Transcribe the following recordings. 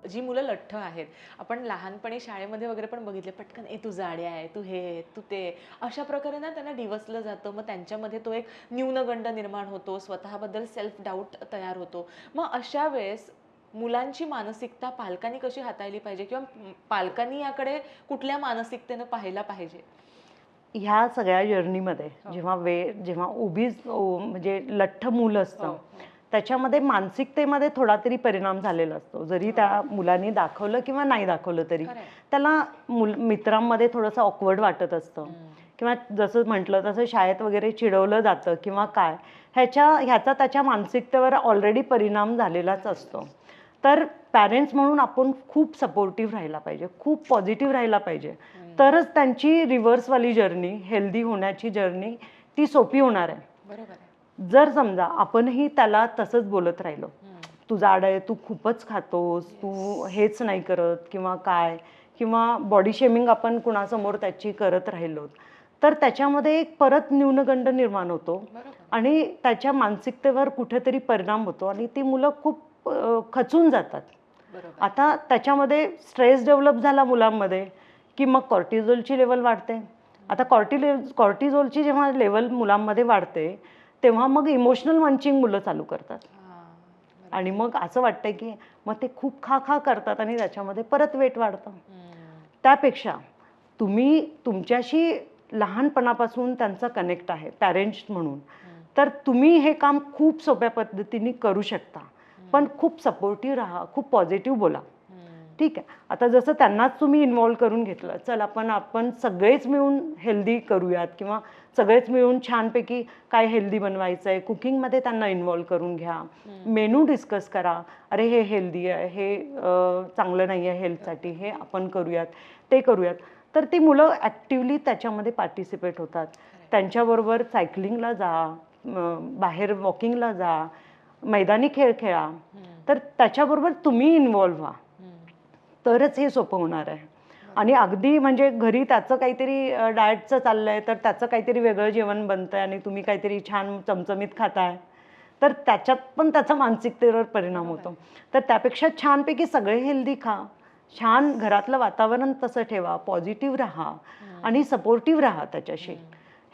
जी मुलं लठ्ठ आहेत, आपण लहानपणी शाळेमध्ये वगैरे पण बघितले, पटकन तू जाड्या आहे, तू हे, तू ते, अशा प्रकारे ना त्यांना डिवचलं जातं. मग त्यांच्यामध्ये तो एक न्यूनगंड निर्माण होतो, स्वतःबद्दल सेल्फ डाऊट तयार होतो. मग अशा वेळेस मुलांची मानसिकता पालकांनी कशी हाताळली पाहिजे किंवा पालकांनी याकडे कुठल्या मानसिकतेनं पाहायला पाहिजे? ह्या सगळ्या जर्नीमध्ये हो. जेव्हा म्हणजे लठ्ठ मूल हो, असतं, हो. त्याच्यामध्ये मानसिकतेमध्ये थोडा तरी परिणाम झालेला असतो. जरी त्या मुलांनी दाखवलं किंवा नाही दाखवलं तरी खरंय. त्याला मित्रांमध्ये थोडंसं ऑकवर्ड वाटत असतं किंवा जसं म्हटलं तसं शाळेत वगैरे चिडवलं जातं किंवा काय, ह्याचा त्याच्या मानसिकतेवर ऑलरेडी परिणाम झालेलाच असतो. तर पॅरेंट्स म्हणून आपण खूप सपोर्टिव्ह राहायला पाहिजे, खूप पॉझिटिव्ह राहायला पाहिजे. तरच त्यांची रिव्हर्सवाली जर्नी, हेल्दी होण्याची जर्नी ती सोपी होणार आहे. बरोबर आहे. जर समजा आपणही त्याला तसंच बोलत राहिलो, तू जाड आहे, तू खूपच खातोस, तू हेच नाही करत किंवा काय, किंवा बॉडी शेमिंग आपण कुणासमोर त्याची करत राहिलो, तर त्याच्यामध्ये एक परत न्यूनगंड निर्माण होतो आणि त्याच्या मानसिकतेवर कुठेतरी परिणाम होतो आणि ती मुलं खूप खचून जातात. आता त्याच्यामध्ये स्ट्रेस डेव्हलप झाला मुलांमध्ये की मग कॉर्टिझोलची लेवल वाढते. आता कॉर्टिझोलची जेव्हा लेवल मुलांमध्ये वाढते तेव्हा मग इमोशनल मंचिंग मुलं चालू करतात आणि मग असं वाटतंय की मग ते खूप खा करतात आणि त्याच्यामध्ये परत वेट वाढतं. त्यापेक्षा तुम्ही तुमच्याशी लहानपणापासून त्यांचा कनेक्ट आहे पॅरेंट्स म्हणून, तर तुम्ही हे काम खूप सोप्या पद्धतीने करू शकता. पण खूप सपोर्टिव्ह राहा, खूप पॉझिटिव्ह बोला. ठीक आहे, आता जसं त्यांनाच तुम्ही इन्व्हॉल्व करून घेतलं, चल आपण सगळेच मिळून हेल्दी करूयात किंवा सगळेच मिळून छानपैकी काय हेल्दी बनवायचं आहे, कुकिंगमध्ये त्यांना इन्व्हॉल्व करून घ्या, मेनू डिस्कस करा. अरे हे हेल्दी आहे, हे चांगलं नाही आहे हेल्थसाठी, हे आपण करूयात, ते करूयात. तर ती मुलं ॲक्टिवली त्याच्यामध्ये पार्टिसिपेट होतात. त्यांच्याबरोबर सायकलिंगला जा, बाहेर वॉकिंगला जा, मैदानी खेळ खेळा. तर त्याच्याबरोबर तुम्ही इन्व्हॉल्व व्हा, तरच हे सोपं होणार आहे. आणि अगदी म्हणजे घरी त्याचं काहीतरी डाएटचं चाललं आहे, तर त्याचं काहीतरी वेगळं जेवण बनतं आहे आणि तुम्ही काहीतरी छान चमचमीत खाताय, तर त्याच्यात पण त्याचा मानसिकतेवर परिणाम होतो. तर त्यापेक्षा छानपैकी सगळे हेल्दी खा, छान घरातलं वातावरण तसं ठेवा, पॉझिटिव्ह राहा आणि सपोर्टिव्ह राहा त्याच्याशी.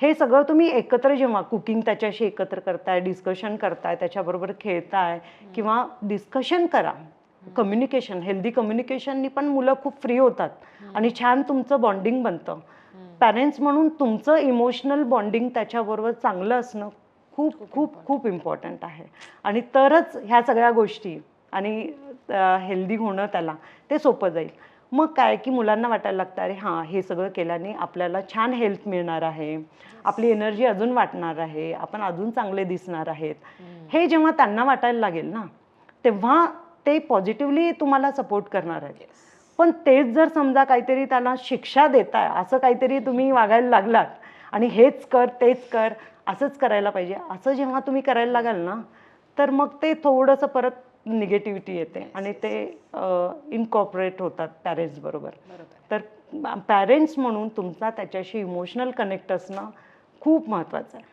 हे सगळं तुम्ही एकत्र जेव्हा कुकिंग त्याच्याशी एकत्र करताय, डिस्कशन करताय, त्याच्याबरोबर खेळताय किंवा डिस्कशन करा. कम्युनिकेशन, हेल्दी कम्युनिकेशननी पण मुलं खूप फ्री होतात आणि छान तुमचं बॉन्डिंग बनतं. पॅरेंट्स म्हणून तुमचं इमोशनल बॉन्डिंग त्याच्याबरोबर चांगलं असणं खूप खूप खूप इम्पॉर्टंट आहे. आणि तरच ह्या सगळ्या गोष्टी आणि हेल्दी होणं त्याला ते सोपं जाईल. मग काय की मुलांना वाटायला लागतं, अरे हां, हे सगळं केल्याने आपल्याला छान हेल्थ मिळणार आहे, आपली एनर्जी अजून वाटणार आहे, आपण अजून चांगले दिसणार आहेत. हे जेव्हा त्यांना वाटायला लागेल ना, तेव्हा ते पॉझिटिव्हली तुम्हाला सपोर्ट करणार आहेत. पण तेच जर समजा काहीतरी त्याला शिक्षा देताय, असं काहीतरी तुम्ही वागायला लागलात आणि हेच कर, तेच कर, असंच करायला पाहिजे, असं जेव्हा तुम्ही करायला लागाल ना, तर मग ते थोडंसं परत निगेटिव्हिटी येते आणि ते इनकॉर्पोरेट होतात पॅरेंट्स बरोबर. तर पॅरेंट्स म्हणून तुमचा त्याच्याशी इमोशनल कनेक्ट असणं खूप महत्त्वाचं आहे.